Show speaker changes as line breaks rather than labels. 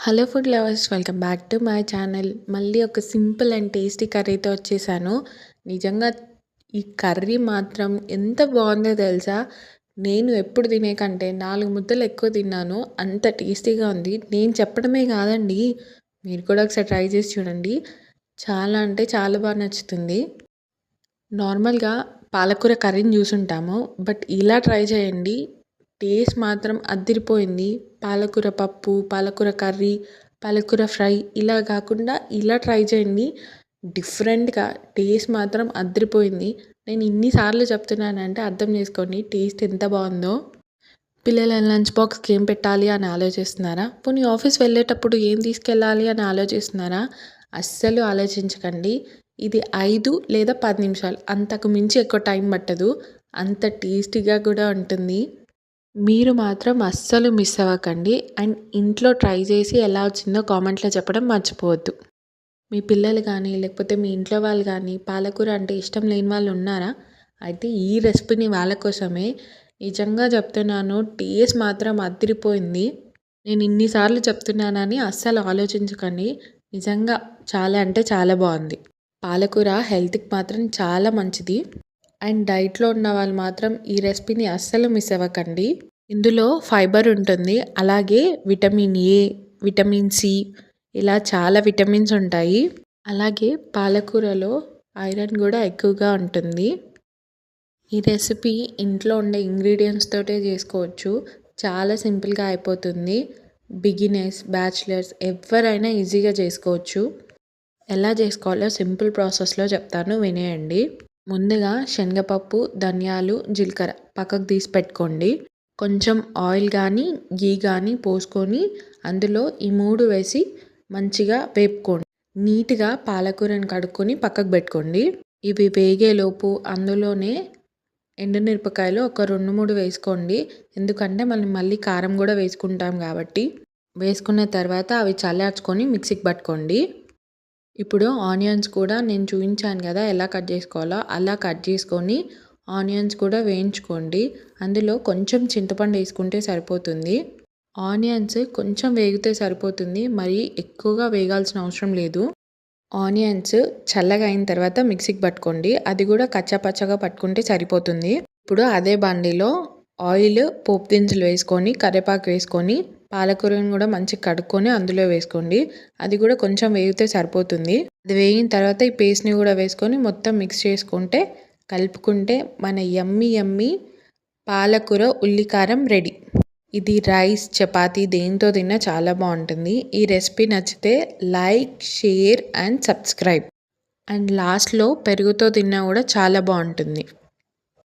Hello food lovers, welcome back to my channel. మళ్ళీ ఒక simple and tasty కర్రీతో వచ్చేసాను. నిజంగా ఈ కర్రీ మాత్రం ఎంత బాగుందో తెలుసా? నేను ఎప్పుడు తినే కంటే 4 ముద్దలు ఎక్కువ తిన్నాను. అంత టేస్టీగా ఉంది. నేను చెప్పడమే కాదండి, మీరు కూడా ఒకసారి ట్రై చేసి చూడండి. చాలా అంటే చాలా బాగా నచ్చుతుంది. నార్మల్‌గా పాలకూర కర్రీని చూసుంటాము. బట్ ఇలా ట్రై చేయండి. టేస్ట్ మాత్రం అద్దిరిపోయింది. పాలకూర పప్పు, పాలకూర కర్రీ, పాలకూర ఫ్రై ఇలా కాకుండా ఇలా ట్రై చేయండి. డిఫరెంట్‌గా టేస్ట్ మాత్రం అద్దిరిపోయింది. నేను ఇన్ని సార్లు చెప్తున్నానంటే అర్థం చేసుకోండి టేస్ట్ ఎంత బాగుందో. పిల్లల లంచ్ బాక్స్‌కి ఏం పెట్టాలి అని ఆలోచిస్తున్నారా? పోనీ ఆఫీస్ వెళ్ళేటప్పుడు ఏం తీసుకెళ్ళాలి అని ఆలోచిస్తున్నారా? అస్సలు ఆలోచించకండి. ఇది 5 లేదా 10 నిమిషాలు, అంతకు మించి ఎక్కువ టైం పట్టదు. అంత టేస్టీగా కూడా ఉంటుంది. మీరు మాత్రం అస్సలు మిస్ అవ్వకండి. అండ్ ఇంట్లో ట్రై చేసి ఎలా వచ్చిందో కామెంట్లో చెప్పడం మర్చిపోవద్దు. మీ పిల్లలు కానీ లేకపోతే మీ ఇంట్లో వాళ్ళు కానీ పాలకూర అంటే ఇష్టం లేని వాళ్ళు ఉన్నారా? అయితే ఈ రెసిపీని వాళ్ళ కోసమే. నిజంగా చెప్తున్నాను, టేస్ట్ మాత్రం అదిరిపోయింది. నేను ఇన్నిసార్లు చెప్తున్నానని అస్సలు ఆలోచించకండి. నిజంగా చాలా అంటే చాలా బాగుంది. పాలకూర హెల్త్కి మాత్రం చాలా మంచిది. అండ్ డైట్లో ఉన్న వాళ్ళు మాత్రం ఈ రెసిపీని అస్సలు మిస్ అవ్వకండి. ఇందులో ఫైబర్ ఉంటుంది, అలాగే విటమిన్ ఏ, విటమిన్ సి ఇలా చాలా విటమిన్స్ ఉంటాయి. అలాగే పాలకూరలో ఐరన్ కూడా ఎక్కువగా ఉంటుంది. ఈ రెసిపీ ఇంట్లో ఉండే ఇంగ్రీడియంట్స్ తోటే చేసుకోవచ్చు. చాలా సింపుల్గా అయిపోతుంది. బిగినర్స్, బ్యాచిలర్స్ ఎవరైనా ఈజీగా చేసుకోవచ్చు. ఎలా చేసుకోవాలో సింపుల్ ప్రాసెస్లో చెప్తాను, వినేయండి. ముందుగా శనగపప్పు, ధనియాలు, జీలకర్ర పక్కకు తీసి పెట్టుకోండి. కొంచెం ఆయిల్ కానీ గీ కానీ పోసుకొని అందులో ఈ 3 వేసి మంచిగా వేపుకోండి. నీట్గా పాలకూరని కడుక్కొని పక్కకు పెట్టుకోండి. ఇవి వేగేలోపు అందులోనే ఎండుమిరపకాయలు ఒక 2-3 వేసుకోండి. ఎందుకంటే మనం మళ్ళీ కారం కూడా వేసుకుంటాం కాబట్టి. వేసుకున్న తర్వాత అవి చల్లార్చుకొని మిక్సీకి పట్టుకోండి. ఇప్పుడు ఆనియన్స్ కూడా నేను చూపించాను కదా ఎలా కట్ చేసుకోవాలో, అలా కట్ చేసుకొని ఆనియన్స్ కూడా వేయించుకోండి. అందులో కొంచెం చింతపండు వేసుకుంటే సరిపోతుంది. ఆనియన్స్ కొంచెం వేగితే సరిపోతుంది, మరి ఎక్కువగా వేగాల్సిన అవసరం లేదు. ఆనియన్స్ చల్లగా అయిన తర్వాత మిక్సీకి పట్టుకోండి. అది కూడా కచ్చాపచ్చగా పట్టుకుంటే సరిపోతుంది. ఇప్పుడు అదే బండిలో ఆయిల్, పోపు దినుసులు వేసుకొని కరివేపాకు వేసుకొని పాలకూరను కూడా మంచిగా కడుక్కొని అందులో వేసుకోండి. అది కూడా కొంచెం వేగితే సరిపోతుంది. అది వేగిన తర్వాత ఈ పేస్ట్ని కూడా వేసుకొని మొత్తం మిక్స్ చేసుకుంటే కలుపుకుంటే మన యమ్మీ పాలకూర ఉల్లికారం రెడీ. ఇది రైస్, చపాతీ దేంతో తిన్నా చాలా బాగుంటుంది. ఈ రెసిపీ నచ్చితే like, share and subscribe. And లాస్ట్లో పెరుగుతో తిన్నా కూడా చాలా బాగుంటుంది.